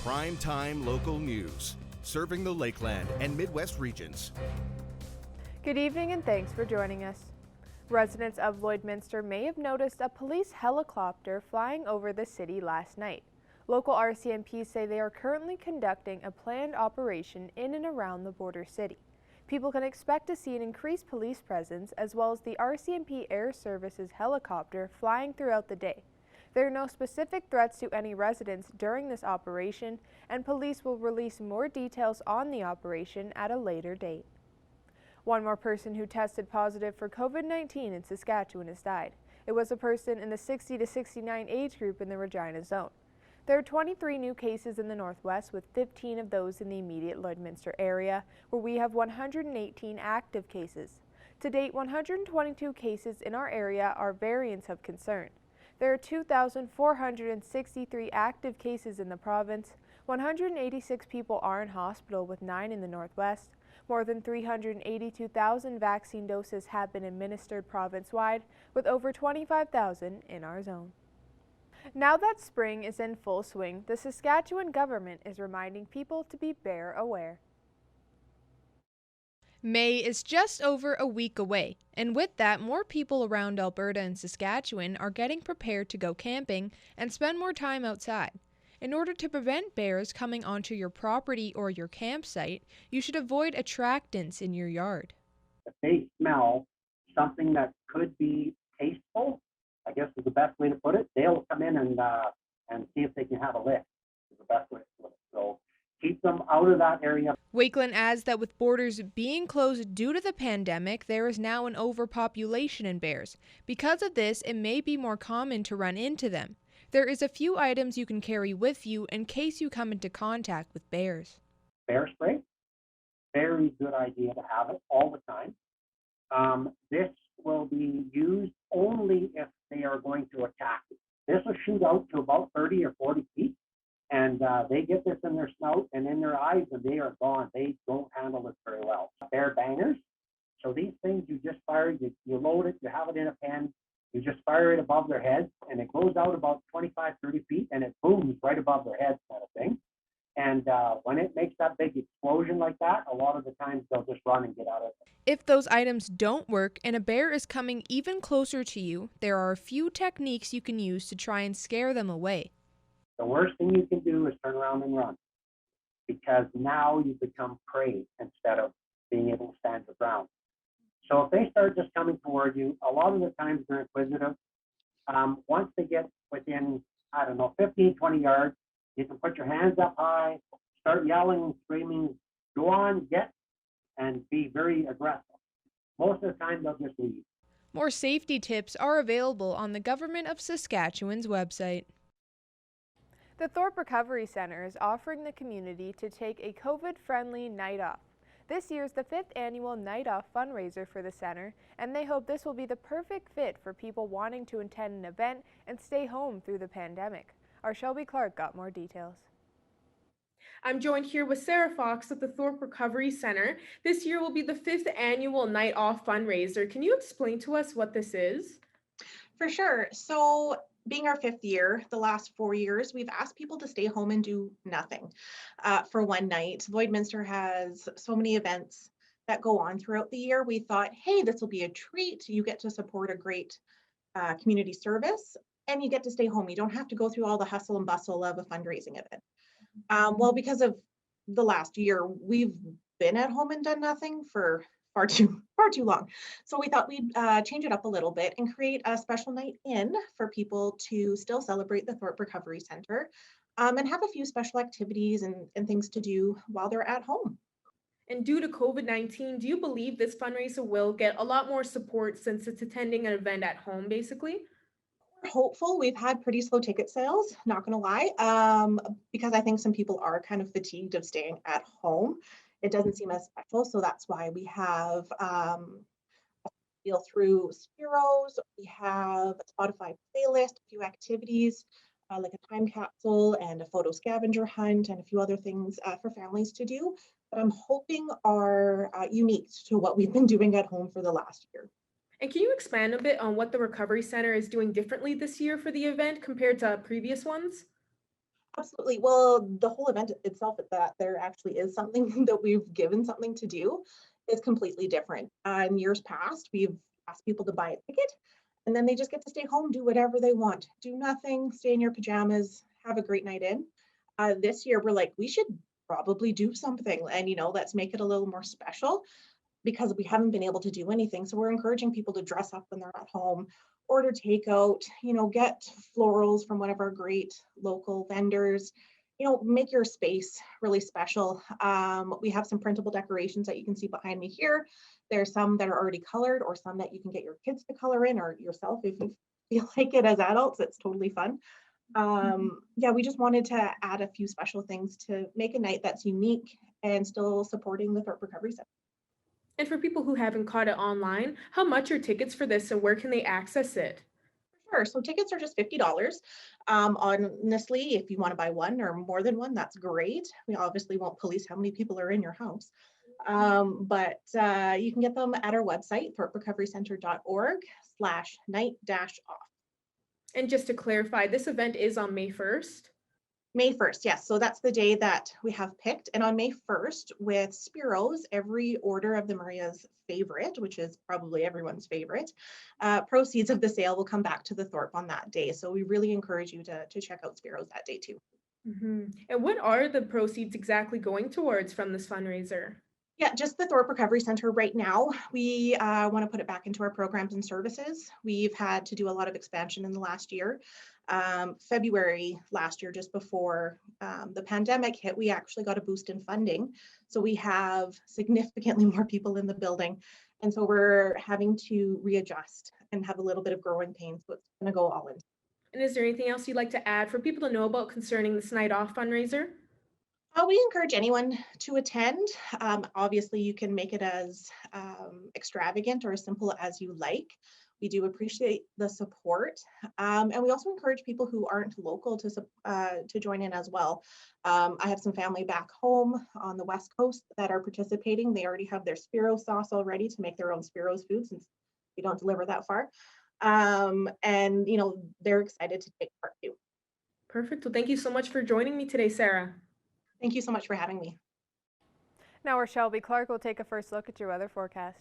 Primetime local news, serving the Lakeland and Midwest regions. Good evening and thanks for joining us. Residents of Lloydminster may have noticed a police helicopter flying over the city last night. Local RCMP say they are currently conducting a planned operation in and around the border city. People can expect to see an increased police presence as well as the RCMP Air Services helicopter flying throughout the day. There are no specific threats to any residents during this operation, and police will release more details on the operation at a later date. One more person who tested positive for COVID-19 in Saskatchewan has died. It was a person in the 60 to 69 age group in the Regina zone. There are 23 new cases in the Northwest, with 15 of those in the immediate Lloydminster area, where we have 118 active cases. To date, 122 cases in our area are variants of concern. There are 2,463 active cases in the province. 186 people are in hospital, with 9 in the Northwest. More than 382,000 vaccine doses have been administered province-wide, with over 25,000 in our zone. Now that spring is in full swing, the Saskatchewan government is reminding people to be bear aware. May is just over a week away, and with that, more people around Alberta and Saskatchewan are getting prepared to go camping and spend more time outside. In order to prevent bears coming onto your property or your campsite, you should avoid attractants in your yard. If they smell something that could be tasteful, I guess is the best way to put it, they'll come in and see if they can have a lick, is the best way to put it. So keep them out of that area. Wakeland adds that with borders being closed due to the pandemic, there is now an overpopulation in bears. Because of this, it may be more common to run into them. There is a few items you can carry with you in case you come into contact with bears. Bear spray, very good idea to have it all the time. This will be used only if they are going to attack you. This will shoot out to about 30 or 40 feet. And they get this in their snout and in their eyes, and they are gone. They don't handle it very well. Bear bangers. So these things, you just fire, you load it, you have it in a pen, you just fire it above their heads, and it goes out about 25, 30 feet, and it booms right above their heads, kind of thing. And when it makes that big explosion like that, a lot of the times they'll just run and get out of it. If those items don't work and a bear is coming even closer to you, there are a few techniques you can use to try and scare them away. The worst thing you can do is turn around and run, because now you become prey instead of being able to stand your ground. So if they start just coming toward you, a lot of the times they're inquisitive. Once they get within, 15, 20 yards, you can put your hands up high, start yelling and screaming, go on, get, and be very aggressive. Most of the time they'll just leave. More safety tips are available on the Government of Saskatchewan's website. The Thorpe Recovery Center is offering the community to take a COVID-friendly night off. This year's the 5th annual Night Off fundraiser for the center, and they hope this will be the perfect fit for people wanting to attend an event and stay home through the pandemic. Our Shelby Clark got more details. I'm joined here with Sarah Fox at the Thorpe Recovery Center. This year will be the 5th annual Night Off fundraiser. Can you explain to us what this is? For sure. So being our 5th year, the last 4 years, we've asked people to stay home and do nothing for one night. Lloydminster has so many events that go on throughout the year. We thought, hey, this will be a treat. You get to support a great community service, and you get to stay home. You don't have to go through all the hustle and bustle of a fundraising event. Well, because of the last year, we've been at home and done nothing for far too long. So we thought we'd change it up a little bit and create a special night in for people to still celebrate the Thorpe Recovery Center and have a few special activities and things to do while they're at home. And due to COVID-19, do you believe this fundraiser will get a lot more support since it's attending an event at home, basically? We're hopeful. We've had pretty slow ticket sales, not going to lie, because I think some people are kind of fatigued of staying at home. It doesn't seem as special, so that's why we have a deal through Spiros. We have a Spotify playlist, a few activities like a time capsule and a photo scavenger hunt and a few other things for families to do. But I'm hoping are unique to what we've been doing at home for the last year. And can you expand a bit on what the Recovery Center is doing differently this year for the event compared to previous ones? Absolutely. Well, the whole event itself, that there actually is something that we've given something to do, is completely different. In years past, we've asked people to buy a ticket and then they just get to stay home, do whatever they want, do nothing, stay in your pajamas, have a great night in. This year, we're like, we should probably do something and, let's make it a little more special because we haven't been able to do anything. So we're encouraging people to dress up when they're at home, order takeout, get florals from one of our great local vendors, make your space really special. We have some printable decorations that you can see behind me here. There's some that are already colored or some that you can get your kids to color in or yourself if you feel like it as adults. It's totally fun. Yeah, we just wanted to add a few special things to make a night that's unique and still supporting the Thorpe Recovery Center. And for people who haven't caught it online, how much are tickets for this and where can they access it? Sure. So tickets are just $50. Honestly, if you want to buy one or more than one, that's great. We obviously won't police how many people are in your house. But you can get them at our website, thorperecoverycenter.org/night-off. And just to clarify, this event is on May 1st? May 1st, yes. So that's the day that we have picked. And on May 1st, with Spiro's, every order of the Maria's favorite, which is probably everyone's favorite, proceeds of the sale will come back to the Thorpe on that day. So we really encourage you to check out Spiro's that day too. And what are the proceeds exactly going towards from this fundraiser? Yeah, just the Thorpe Recovery Center right now. We want to put it back into our programs and services. We've had to do a lot of expansion in the last year. February last year, just before the pandemic hit, we actually got a boost in funding. So we have significantly more people in the building. And so we're having to readjust and have a little bit of growing pains. So it's going to go all in. And is there anything else you'd like to add for people to know about concerning this Night Off fundraiser? We encourage anyone to attend. Obviously, you can make it as extravagant or as simple as you like. We do appreciate the support. And we also encourage people who aren't local to join in as well. I have some family back home on the West Coast that are participating. They already have their Spiro sauce all ready to make their own Spiro's food since we don't deliver that far. And, they're excited to take part too. Perfect. Well, thank you so much for joining me today, Sarah. Thank you so much for having me. Now our Shelby Clark will take a first look at your weather forecast.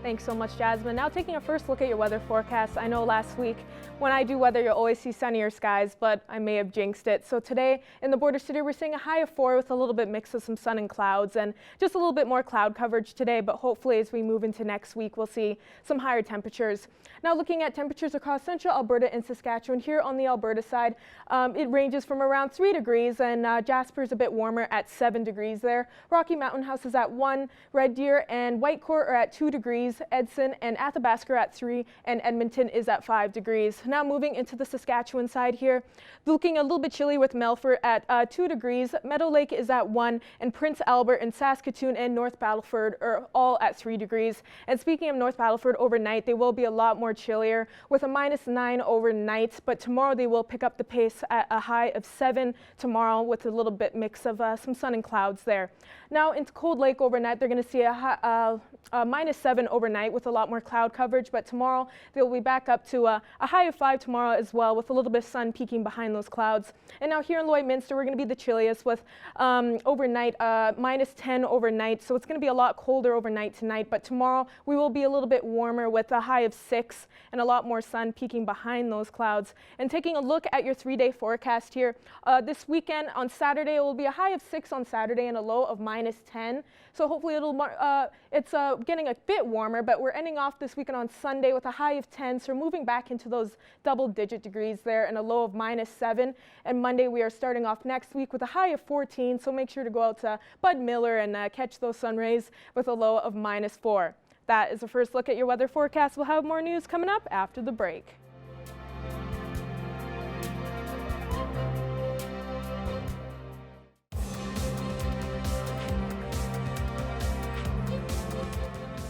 Thanks so much, Jasmine. Now taking a first look at your weather forecast. I know last week when I do weather, you'll always see sunnier skies, but I may have jinxed it. So today in the border city, we're seeing a high of 4 with a little bit mix of some sun and clouds and just a little bit more cloud coverage today. But hopefully as we move into next week, we'll see some higher temperatures. Now looking at temperatures across central Alberta and Saskatchewan, here on the Alberta side, it ranges from around 3 degrees and Jasper's a bit warmer at 7 degrees there. Rocky Mountain House is at 1, Red Deer and Whitecourt are at 2 degrees. Edson and Athabasca are at 3, and Edmonton is at 5 degrees. Now moving into the Saskatchewan side here, looking a little bit chilly with Melfort at 2 degrees. Meadow Lake is at 1, and Prince Albert and Saskatoon and North Battleford are all at 3 degrees. And speaking of North Battleford, overnight they will be a lot more chillier with a -9 overnight, but tomorrow they will pick up the pace at a high of 7 tomorrow with a little bit mix of some sun and clouds there. Now into Cold Lake overnight, they're going to see a -7 overnight with a lot more cloud coverage, but tomorrow they'll be back up to a high of 5 tomorrow as well with a little bit of sun peeking behind those clouds. And now here in Lloydminster, we're going to be the chilliest with overnight -10 overnight, so it's going to be a lot colder overnight tonight, but tomorrow we will be a little bit warmer with a high of 6 and a lot more sun peeking behind those clouds. And taking a look at your 3-day forecast here, this weekend on Saturday it will be a high of 6 on Saturday and a low of -10. So hopefully it's getting a bit warmer, but we're ending off this weekend on Sunday with a high of 10, so we're moving back into those double-digit degrees there and a low of -7. And Monday we are starting off next week with a high of 14, so make sure to go out to Bud Miller and catch those sun rays with a low of -4. That is the first look at your weather forecast. We'll have more news coming up after the break.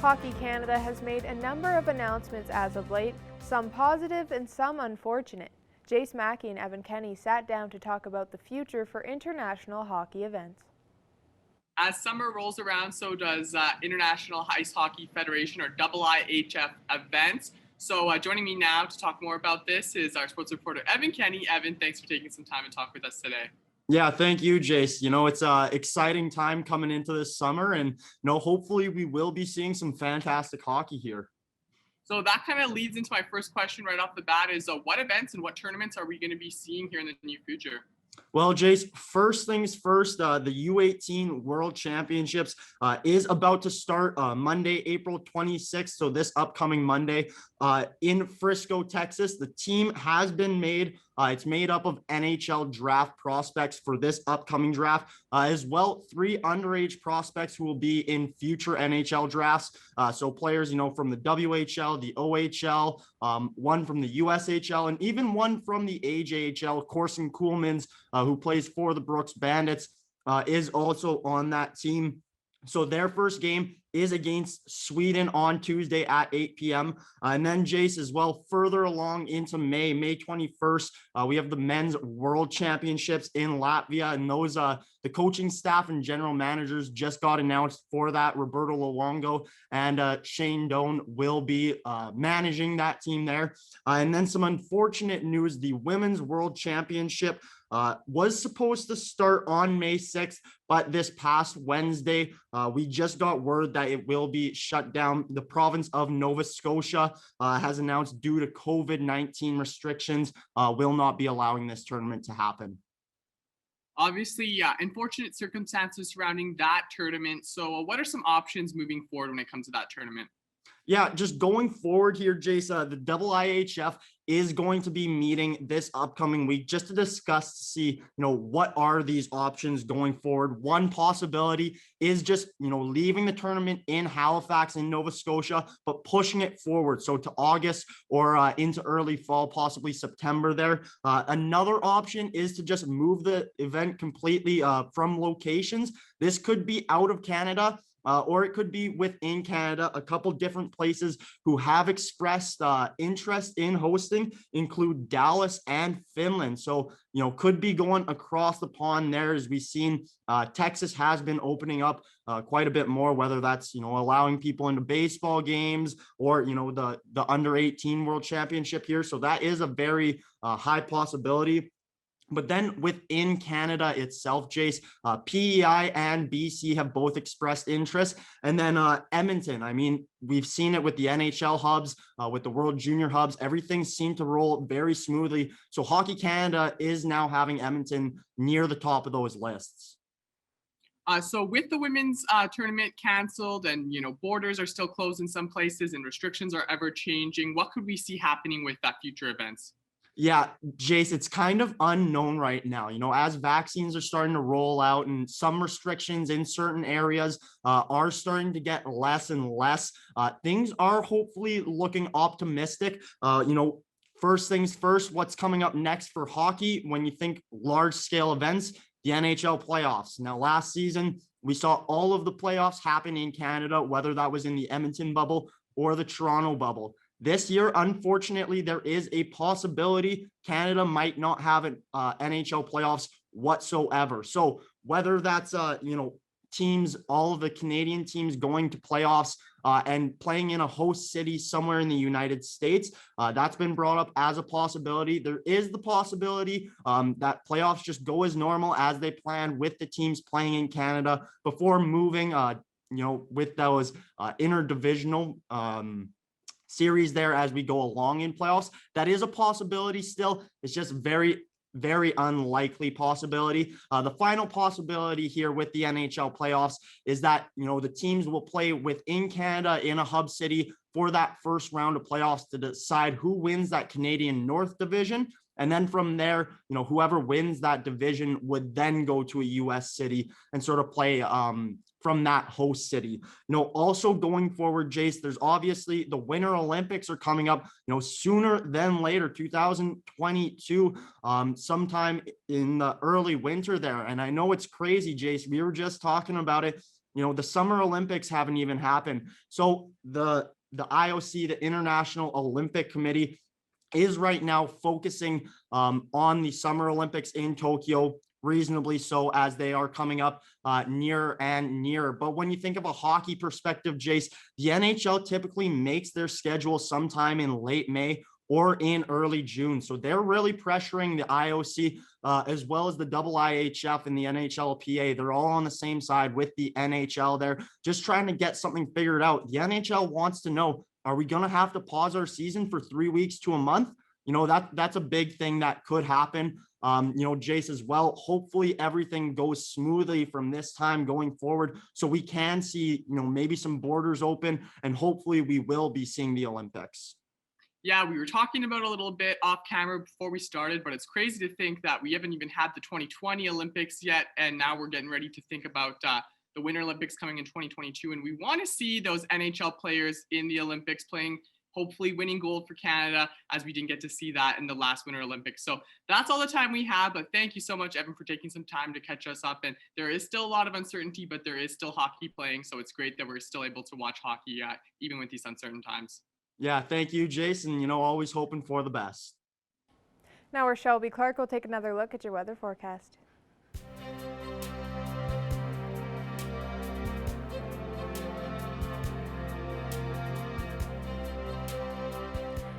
Hockey Canada has made a number of announcements as of late, some positive and some unfortunate. Jace Mackey and Evan Kenny sat down to talk about the future for international hockey events. As summer rolls around, so does International Ice Hockey Federation, or IIHF events. So joining me now to talk more about this is our sports reporter, Evan Kenny. Evan, thanks for taking some time to talk with us today. Yeah, thank you, Jace. It's a exciting time coming into this summer, and hopefully we will be seeing some fantastic hockey here. So that kind of leads into my first question right off the bat is what events and what tournaments are we going to be seeing here in the near future? Well, Jace, first things first, the U18 World Championships is about to start Monday, April 26th. So this upcoming Monday in Frisco, Texas. The team has been made. It's made up of NHL draft prospects for this upcoming draft, as well 3 underage prospects who will be in future NHL drafts. So players, from the WHL, the OHL, one from the USHL, and even one from the AJHL, Corson Kuhlmans, who plays for the Brooks Bandits, is also on that team. So their first game is against Sweden on Tuesday at 8 p.m. And then, Jace, as well, further along into May 21st, we have the Men's World Championships in Latvia. And those, the coaching staff and general managers just got announced for that. Roberto Luongo and Shane Doan will be managing that team there. And then some unfortunate news, the Women's World Championship was supposed to start on May 6th, but this past Wednesday, we just got word that it will be shut down. The province of Nova Scotia has announced, due to COVID-19 restrictions, will not be allowing this tournament to happen. Obviously, unfortunate circumstances surrounding that tournament. So what are some options moving forward when it comes to that tournament? Yeah, just going forward here, Jace, the IIHF is going to be meeting this upcoming week just to discuss, to see, what are these options going forward. One possibility is just, leaving the tournament in Halifax in Nova Scotia, but pushing it forward. So to August or into early fall, possibly September there. Another option is to just move the event completely from locations. This could be out of Canada. Or it could be within Canada. A couple different places who have expressed interest in hosting include Dallas and Finland. So, could be going across the pond there. As we've seen, Texas has been opening up quite a bit more, whether that's, allowing people into baseball games or, the under 18 World Championship here. So that is a very high possibility. But then within Canada itself, Jace, PEI and BC have both expressed interest. And then Edmonton, we've seen it with the NHL hubs, with the World Junior hubs. Everything seemed to roll very smoothly. So Hockey Canada is now having Edmonton near the top of those lists. So with the women's tournament canceled and, borders are still closed in some places and restrictions are ever changing, what could we see happening with future events? Yeah, Jace, it's kind of unknown right now. As vaccines are starting to roll out and some restrictions in certain areas are starting to get less and less, things are hopefully looking optimistic. First things first, what's coming up next for hockey when you think large scale events? The Nhl Playoffs. Now, last season, we saw all of the playoffs happen in Canada, whether that was in the Edmonton bubble or the Toronto bubble. This year, unfortunately, there is a possibility Canada might not have an NHL playoffs whatsoever. So whether that's, teams, all of the Canadian teams going to playoffs and playing in a host city somewhere in the United States, that's been brought up as a possibility. There is the possibility that playoffs just go as normal as they planned with the teams playing in Canada before moving, with those interdivisional series there as we go along in playoffs. That is a possibility still. It's just very, very unlikely possibility. The final possibility here with the NHL playoffs is that, the teams will play within Canada in a hub city for that first round of playoffs to decide who wins that Canadian North division. And then from there, whoever wins that division would then go to a US city and sort of play from that host city. Also going forward, Jace, there's obviously the Winter Olympics are coming up, sooner than later, 2022, sometime in the early winter there. And I know it's crazy, Jace. We were just talking about it. The Summer Olympics haven't even happened. So the IOC, the International Olympic Committee, is right now focusing on the Summer Olympics in Tokyo. reasonably so, as they are coming up nearer and nearer. But when you think of a hockey perspective, Jace, the NHL typically makes their schedule sometime in late May or in early June. So they're really pressuring the IOC as well as the IIHF and the NHLPA. They're all on the same side with the NHL. They're just trying to get something figured out. The NHL wants to know, are we going to have to pause our season for 3 weeks to a month? That's a big thing that could happen. Jace, as well, hopefully everything goes smoothly from this time going forward, so we can see, maybe some borders open, and hopefully we will be seeing the Olympics. Yeah, we were talking about a little bit off camera before we started, but it's crazy to think that we haven't even had the 2020 Olympics yet, and now we're getting ready to think about the Winter Olympics coming in 2022, and we want to see those NHL players in the Olympics playing, hopefully winning gold for Canada, as we didn't get to see that in the last Winter Olympics. So that's all the time we have, but thank you so much, Evan, for taking some time to catch us up. And there is still a lot of uncertainty, but there is still hockey playing, so it's great that we're still able to watch hockey even with these uncertain times. Yeah, thank you, Jason. Always hoping for the best. Now we're Shelby Clark. We'll take another look at your weather forecast.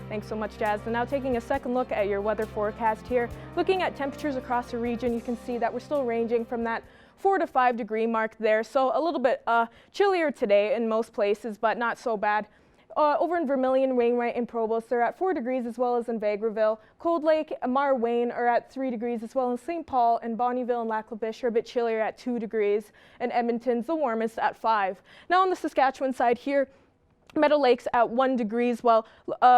Thanks so much, Jasmine. Now taking a second look at your weather forecast here. Looking at temperatures across the region, you can see that we're still ranging from that 4 to 5 degree mark there. So a little bit chillier today in most places, but not so bad. Over in Vermilion, Wainwright, and Provost, they're at 4 degrees, as well as in Vegreville. Cold Lake, Marwayne are at 3 degrees, as well as St. Paul and Bonnyville and Lac La Biche are a bit chillier at 2 degrees, and Edmonton's the warmest at 5. Now on the Saskatchewan side here, Meadow Lake's at 1 degrees, while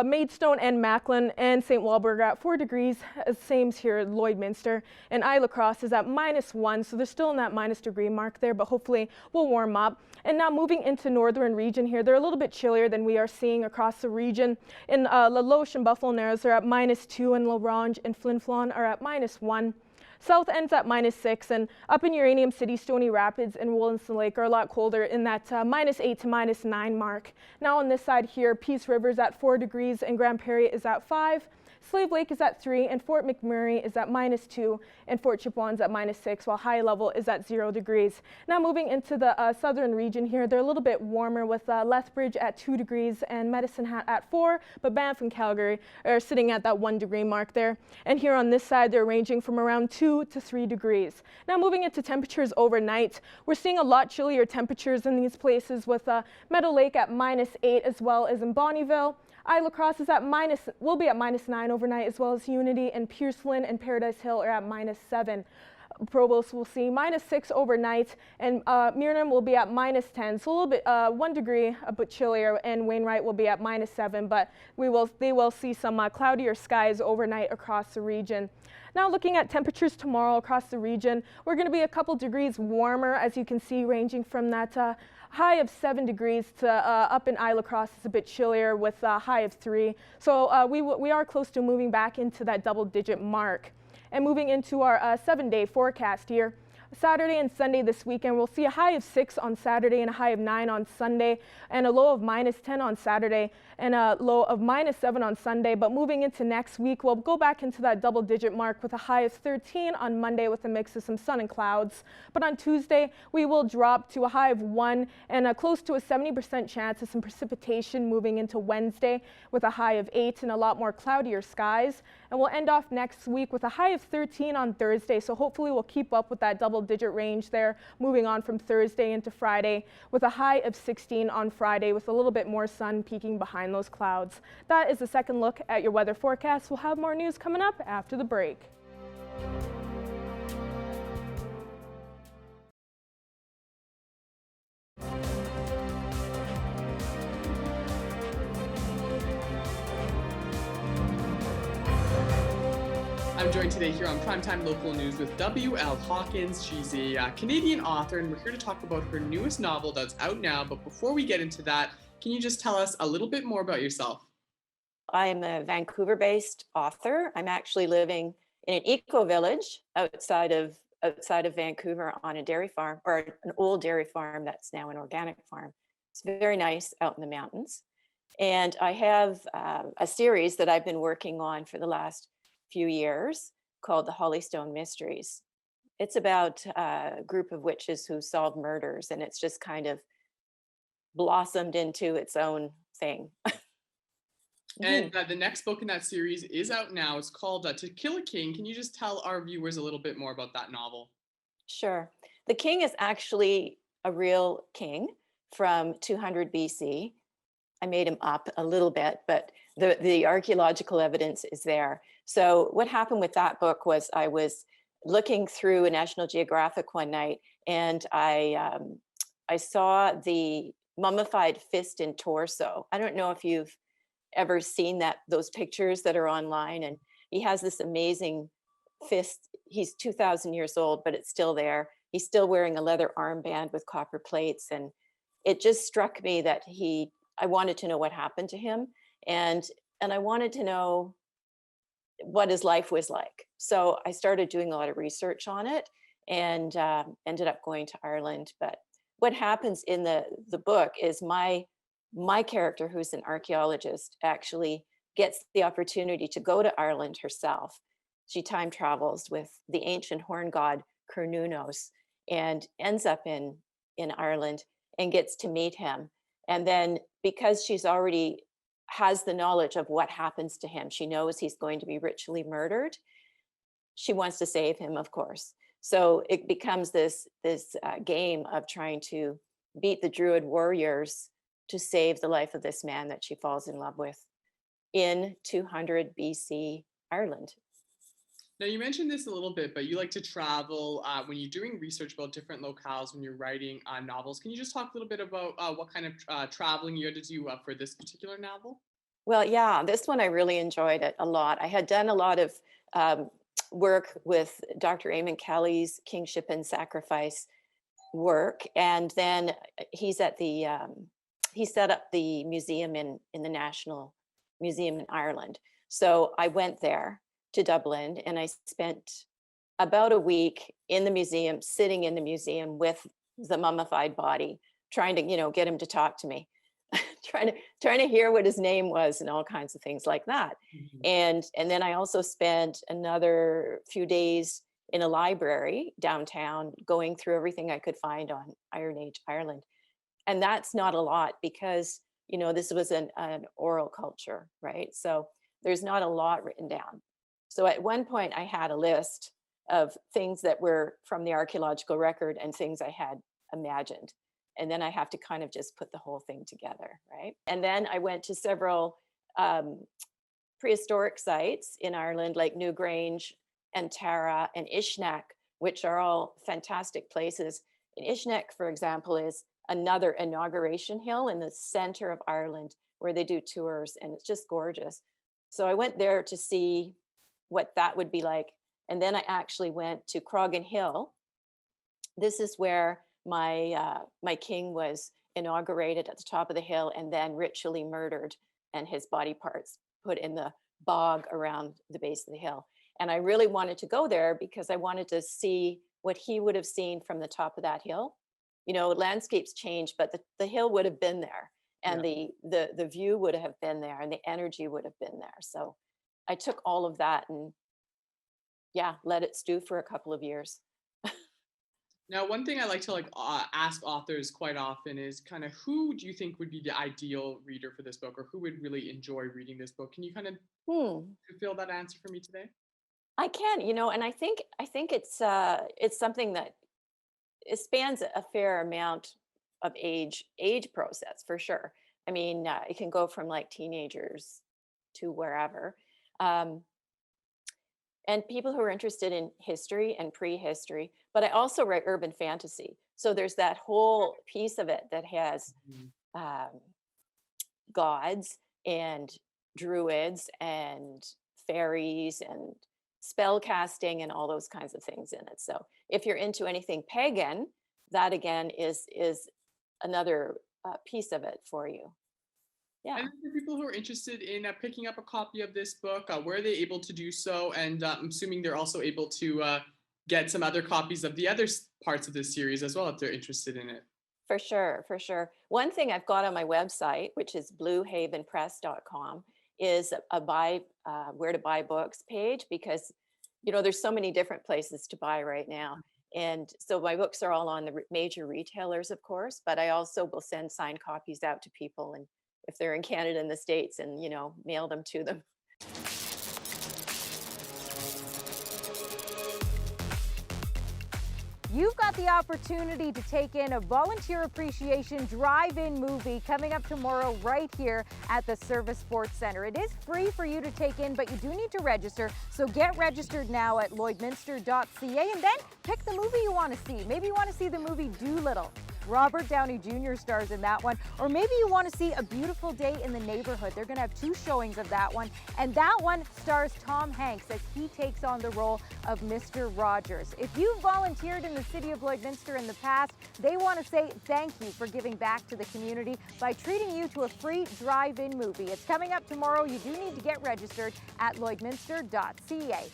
Maidstone and Macklin and St. Walburg are at 4 degrees, same here at Lloydminster, and Isla Crosse is at -1, so they're still in that -degree mark there, but hopefully we'll warm up. And now moving into northern region here, they're a little bit chillier than we are seeing across the region. In La Loche and Buffalo Narrows are at -2, and La Ronge and Flin Flon are at -1. South End's at -6, and up in Uranium City, Stony Rapids, and Williamson Lake are a lot colder in that -8 to -9 mark. Now on this side here, Peace River's at 4 degrees, and Grand Prairie is at 5. Slave Lake is at 3, and Fort McMurray is at -2, and Fort Chipewyan's at -6, while High Level is at 0 degrees. Now moving into the southern region here, they're a little bit warmer with Lethbridge at 2 degrees and Medicine Hat at 4, but Banff and Calgary are sitting at that 1 degree mark there. And here on this side, they're ranging from around 2 to 3 degrees. Now moving into temperatures overnight, we're seeing a lot chillier temperatures in these places with Meadow Lake at -8, as well as in Bonnyville. Isla Crosse is will be at -9 overnight, as well as Unity and Pierceland and Paradise Hill are at -7. Provost will see -6 overnight, and Miriam will be at -10, so a little bit 1 degree, a bit chillier, and Wainwright will be at -7, but they will see some cloudier skies overnight across the region. Now looking at temperatures tomorrow across the region, we're going to be a couple degrees warmer, as you can see, ranging from that high of 7 degrees to up in Isla Crosse is a bit chillier with a high of 3. So we are close to moving back into that double-digit mark. And moving into our 7-day forecast here, Saturday and Sunday this weekend, we'll see a high of 6 on Saturday and a high of 9 on Sunday, and a low of -10 on Saturday and a low of -7 on Sunday. But moving into next week, we'll go back into that double-digit mark with a high of 13 on Monday with a mix of some sun and clouds. But on Tuesday, we will drop to a high of 1 and close to a 70% chance of some precipitation moving into Wednesday with a high of 8 and a lot more cloudier skies. And we'll end off next week with a high of 13 on Thursday. So hopefully we'll keep up with that double-digit range there, moving on from Thursday into Friday with a high of 16 on Friday with a little bit more sun peeking behind those clouds. That is a second look at your weather forecast. We'll have more news coming up after the break. I'm joined today here on Primetime Local News with W.L. Hawkins. She's a Canadian author, and we're here to talk about her newest novel that's out now. But before we get into that, can you just tell us a little bit more about yourself? I'm a Vancouver-based author. I'm actually living in an eco-village outside of Vancouver on a dairy farm, or an old dairy farm that's now an organic farm. It's very nice out in the mountains. And I have a series that I've been working on for the last few years called the Hollystone Mysteries. It's about a group of witches who solve murders, and it's just kind of blossomed into its own thing. And the next book in that series is out now. It's called To Kill a King. Can you just tell our viewers a little bit more about that novel? Sure. The king is actually a real king from 200 BC. I made him up a little bit, but the archaeological evidence is there. So what happened with that book was I was looking through a National Geographic one night, and I saw the mummified fist and torso. I don't know if you've ever seen those pictures that are online, and he has this amazing fist. He's 2,000 years old, but it's still there. He's still wearing a leather armband with copper plates, and it just struck me that I wanted to know what happened to him, and I wanted to know what his life was like. So I started doing a lot of research on it, and ended up going to Ireland. But what happens in the book is my character, who's an archaeologist, actually gets the opportunity to go to Ireland herself. She time travels with the ancient horn god Cernunnos and ends up in Ireland and gets to meet him. And then because she's already has the knowledge of what happens to him, she knows he's going to be ritually murdered. She wants to save him, of course. So it becomes this game of trying to beat the Druid warriors to save the life of this man that she falls in love with in 200 BC Ireland. Now, you mentioned this a little bit, but you like to travel when you're doing research about different locales, when you're writing novels. Can you just talk a little bit about what kind of traveling you had to do for this particular novel? Well, yeah, this one I really enjoyed it a lot. I had done a lot of work with Dr. Eamon Kelly's Kingship and Sacrifice work, and then he's at the he set up the museum in the National Museum in Ireland. So I went there to Dublin, and I spent about a week in the museum, sitting in the museum with the mummified body, trying to, get him to talk to me, trying to hear what his name was and all kinds of things like that. Mm-hmm. And then I also spent another few days in a library downtown, going through everything I could find on Iron Age Ireland. And that's not a lot because, this was an oral culture, right? So there's not a lot written down. So at one point I had a list of things that were from the archaeological record and things I had imagined. And then I have to kind of just put the whole thing together, right? And then I went to several prehistoric sites in Ireland, like Newgrange and Tara and Ishnack, which are all fantastic places. And Ishnack, for example, is another inauguration hill in the center of Ireland where they do tours, and it's just gorgeous. So I went there to see what that would be like. And then I actually went to Croggan Hill. This is where my king was inaugurated at the top of the hill and then ritually murdered, and his body parts put in the bog around the base of the hill. And I really wanted to go there because I wanted to see what he would have seen from the top of that hill. Landscapes change, but the hill would have been there, and the view would have been there, and the energy would have been there. So I took all of that and let it stew for a couple of years. Now, one thing I like to ask authors quite often is kind of who do you think would be the ideal reader for this book, or who would really enjoy reading this book? Can you kind of fulfill that answer for me today? I can, and I think it's something that it spans a fair amount of age process for sure. I mean, it can go from like teenagers to wherever. And people who are interested in history and prehistory, but I also write urban fantasy. So there's that whole piece of it that has gods and druids and fairies and spell casting and all those kinds of things in it. So if you're into anything pagan, that again is another piece of it for you. Yeah. And for people who are interested in picking up a copy of this book, where are they able to do so? And I'm assuming they're also able to get some other copies of the other parts of this series as well, if they're interested in it. For sure, for sure. One thing I've got on my website, which is bluehavenpress.com, is a where to buy books page, because there's so many different places to buy right now. And so my books are all on the major retailers, of course, but I also will send signed copies out to people, and if they're in Canada and the States, and, mail them to them. You've got the opportunity to take in a volunteer appreciation drive-in movie coming up tomorrow right here at the Service Sports Centre. It is free for you to take in, but you do need to register. So get registered now at lloydminster.ca and then pick the movie you want to see. Maybe you want to see the movie Doolittle. Robert Downey Jr. stars in that one. Or maybe you want to see A Beautiful Day in the Neighborhood. They're going to have 2 showings of that one. And that one stars Tom Hanks as he takes on the role of Mr. Rogers. If you've volunteered in the city of Lloydminster in the past, they want to say thank you for giving back to the community by treating you to a free drive-in movie. It's coming up tomorrow. You do need to get registered at lloydminster.ca.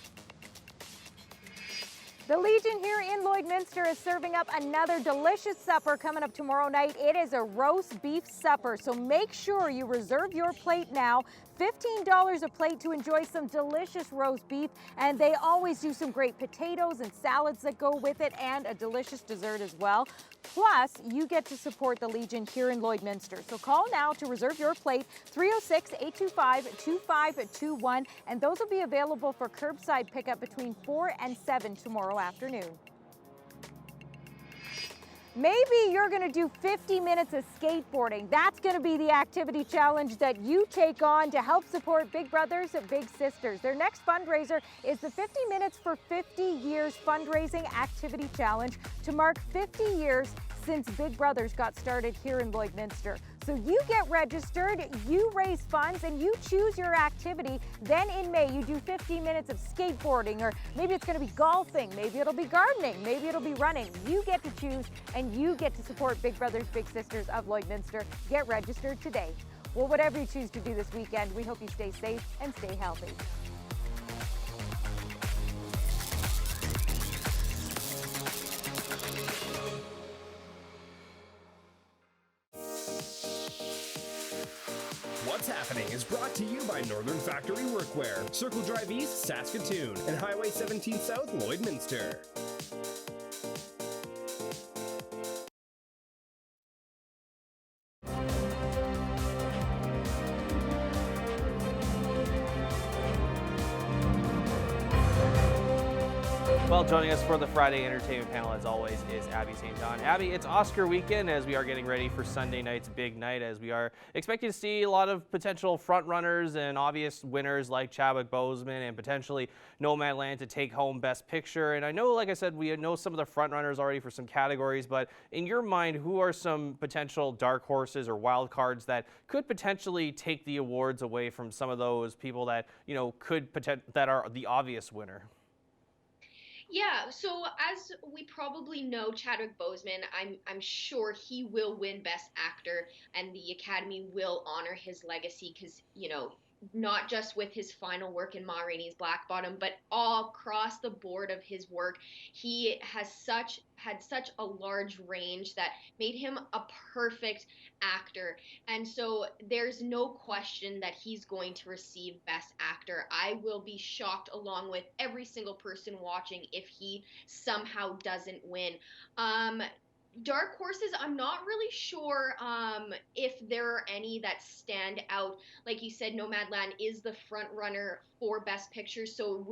The Legion here in Lloydminster is serving up another delicious supper coming up tomorrow night. It is a roast beef supper, so make sure you reserve your plate now. $15 a plate to enjoy some delicious roast beef, and they always do some great potatoes and salads that go with it, and a delicious dessert as well. Plus, you get to support the Legion here in Lloydminster. So call now to reserve your plate, 306-825-2521, and those will be available for curbside pickup between 4 and 7 tomorrow afternoon. Maybe you're going to do 50 minutes of skateboarding. That's going to be the activity challenge that you take on to help support Big Brothers and Big Sisters. Their next fundraiser is the 50 Minutes for 50 Years Fundraising Activity Challenge to mark 50 years since Big Brothers got started here in Lloydminster. So you get registered, you raise funds, and you choose your activity. Then in May, you do 15 minutes of skateboarding, or maybe it's going to be golfing, maybe it'll be gardening, maybe it'll be running. You get to choose, and you get to support Big Brothers Big Sisters of Lloydminster. Get registered today. Well, whatever you choose to do this weekend, we hope you stay safe and stay healthy. What's Happening is brought to you by Northern Factory Workwear, Circle Drive East, Saskatoon, and Highway 17 South, Lloydminster. Well, joining us for the Friday Entertainment Panel, as always, is Abby St. John. Abby, it's Oscar weekend as we are getting ready for Sunday night's big night, as we are expecting to see a lot of potential front runners and obvious winners like Chadwick Boseman and potentially Nomadland to take home Best Picture. And I know, like I said, we know some of the front runners already for some categories, but in your mind, who are some potential dark horses or wild cards that could potentially take the awards away from some of those people that, that are the obvious winner? Yeah, so as we probably know, Chadwick Boseman, I'm sure he will win Best Actor, and the Academy will honor his legacy because, not just with his final work in Ma Rainey's Black Bottom, but all across the board of his work. He has had such a large range that made him a perfect actor. And so there's no question that he's going to receive Best Actor. I will be shocked along with every single person watching if he somehow doesn't win. Dark horses, I'm not really sure if there are any that stand out. Like you said, Nomadland is the front runner for Best Picture, so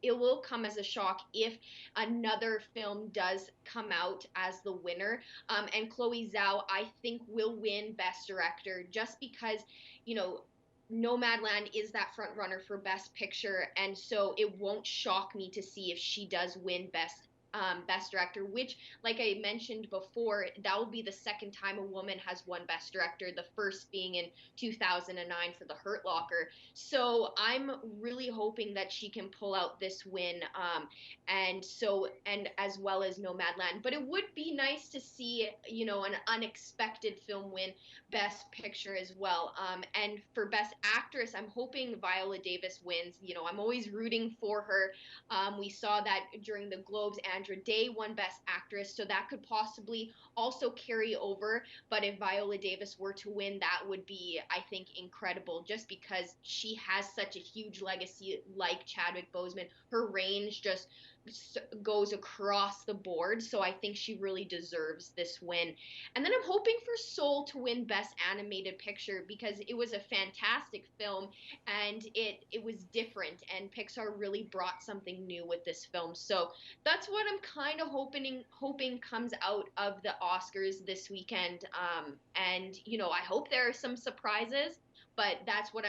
it will come as a shock if another film does come out as the winner. And Chloe Zhao, I think, will win Best Director just because, Nomadland is that front runner for Best Picture, and so it won't shock me to see if she does win Best Director, which, like I mentioned before, that will be the second time a woman has won Best Director, the first being in 2009 for The Hurt Locker. So I'm really hoping that she can pull out this win, and as well as Nomadland. But it would be nice to see, an unexpected film win Best Picture as well. And for Best Actress, I'm hoping Viola Davis wins. I'm always rooting for her. We saw that during the Globes and Andra Day won Best Actress, so that could possibly also carry over. But if Viola Davis were to win, that would be, I think, incredible, just because she has such a huge legacy like Chadwick Boseman. Her range just goes across the board, so I think she really deserves this win. And then I'm hoping for Soul to win Best Animated Picture, because it was a fantastic film and it was different, and Pixar really brought something new with this film. So that's what I'm kind of hoping comes out of the Oscars this weekend. And I hope there are some surprises, but that's what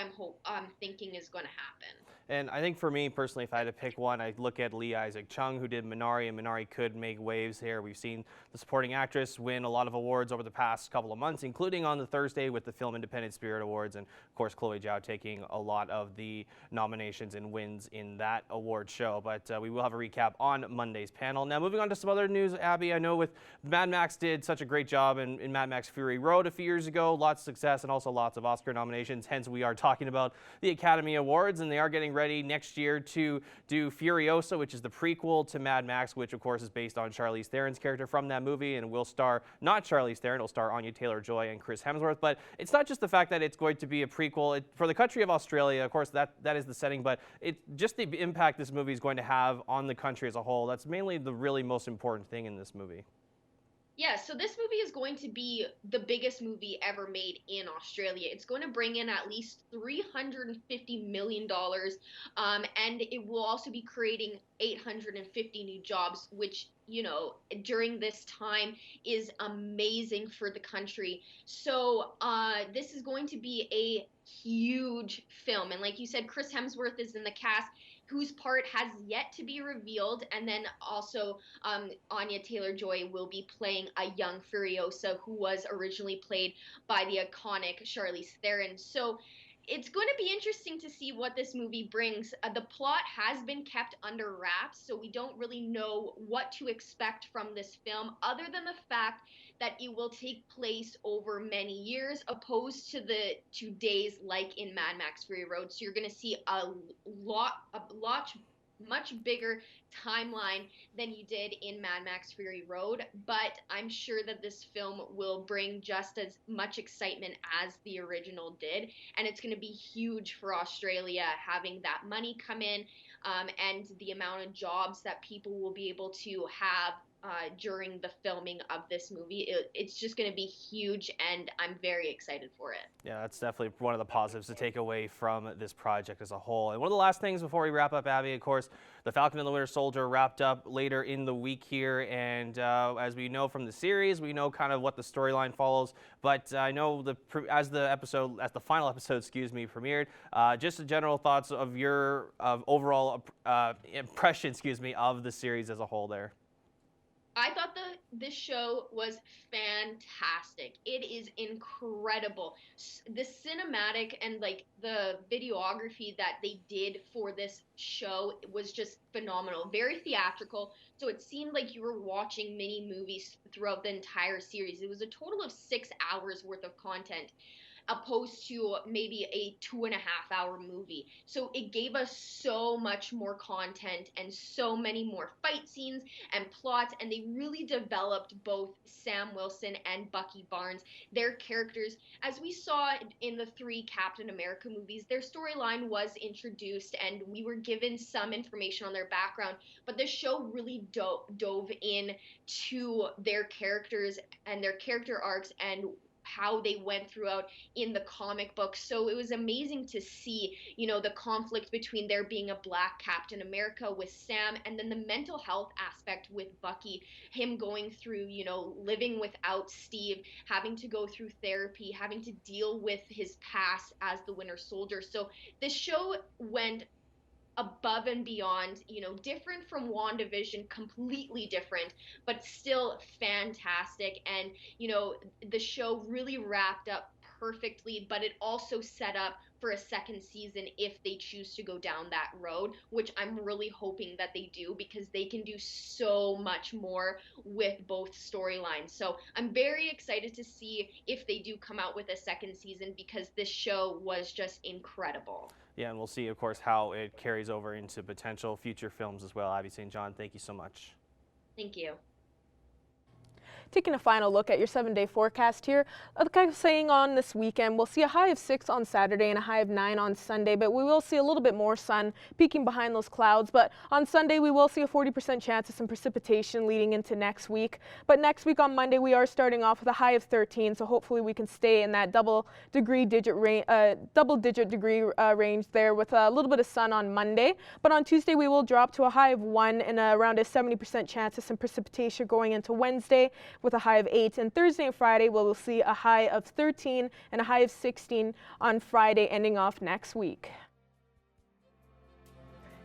I'm thinking is going to happen. And I think for me personally, if I had to pick one, I'd look at Lee Isaac Chung, who did Minari, and Minari could make waves here. We've seen the supporting actress win a lot of awards over the past couple of months, including on the Thursday with the Film Independent Spirit Awards, and of course Chloe Zhao taking a lot of the nominations and wins in that award show. But we will have a recap on Monday's panel. Now moving on to some other news, Abby, I know with Mad Max did such a great job in Mad Max Fury Road a few years ago, lots of success and also lots of Oscar nominations, hence we are talking about the Academy Awards, and they are getting ready next year to do Furiosa, which is the prequel to Mad Max, which of course is based on Charlize Theron's character from that movie, and will star not Charlize Theron, it'll star Anya Taylor-Joy and Chris Hemsworth. But it's not just the fact that it's going to be a prequel for the country of Australia. Of course, that is the setting, but it's just the impact this movie is going to have on the country as a whole. That's mainly the really most important thing in this movie. Yeah, so this movie is going to be the biggest movie ever made in Australia. It's going to bring in at least $350 million, and it will also be creating 850 new jobs, which, during this time is amazing for the country. So this is going to be a huge film. And like you said, Chris Hemsworth is in the cast, whose part has yet to be revealed. And then also Anya Taylor-Joy will be playing a young Furiosa, who was originally played by the iconic Charlize Theron. So it's going to be interesting to see what this movie brings. The plot has been kept under wraps, so we don't really know what to expect from this film, other than the fact that it will take place over many years, opposed to the 2 days like in Mad Max Fury Road. So you're going to see a much bigger timeline than you did in Mad Max Fury Road, but I'm sure that this film will bring just as much excitement as the original did, and it's going to be huge for Australia, having that money come in, and the amount of jobs that people will be able to have during the filming of this movie. It's just going to be huge, and I'm very excited for it. Yeah, that's definitely one of the positives to take away from this project as a whole. And one of the last things before we wrap up, Abby, of course, the Falcon and the Winter Soldier wrapped up later in the week here, and as we know from the series, we know kind of what the storyline follows. But I know as the final episode, premiered, just the general thoughts of your overall impression, of the series as a whole there. I thought this show was fantastic. It is incredible. The cinematic and the videography that they did for this show was just phenomenal. Very theatrical. So it seemed like you were watching mini movies throughout the entire series. It was a total of 6 hours worth of content, opposed to maybe a 2.5-hour movie. So it gave us so much more content and so many more fight scenes and plots, and they really developed both Sam Wilson and Bucky Barnes, their characters. As we saw in the 3 Captain America movies, their storyline was introduced and we were given some information on their background, but the show really dove in to their characters and their character arcs and how they went throughout in the comic book. So it was amazing to see, the conflict between there being a Black Captain America with Sam, and then the mental health aspect with Bucky, him going through, living without Steve, having to go through therapy, having to deal with his past as the Winter Soldier. So this show went above and beyond, different from WandaVision, completely different, but still fantastic. And, the show really wrapped up perfectly, but it also set up for a second season if they choose to go down that road, which I'm really hoping that they do, because they can do so much more with both storylines. So I'm very excited to see if they do come out with a second season, because this show was just incredible. Yeah, and we'll see, of course, how it carries over into potential future films as well. Abby St. John, thank you so much. Thank you. Taking a final look at your 7-day forecast here, kind of saying on this weekend, we'll see a high of 6 on Saturday and a high of 9 on Sunday, but we will see a little bit more sun peeking behind those clouds. But on Sunday, we will see a 40% chance of some precipitation leading into next week. But next week on Monday, we are starting off with a high of 13, so hopefully we can stay in that double-digit degree range there with a little bit of sun on Monday. But on Tuesday, we will drop to a high of 1 and around a 70% chance of some precipitation going into Wednesday, with a high of 8. And Thursday and Friday, we'll see a high of 13 and a high of 16 on Friday, ending off next week.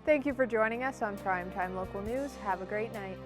Thank you for joining us on Primetime Local News. Have a great night.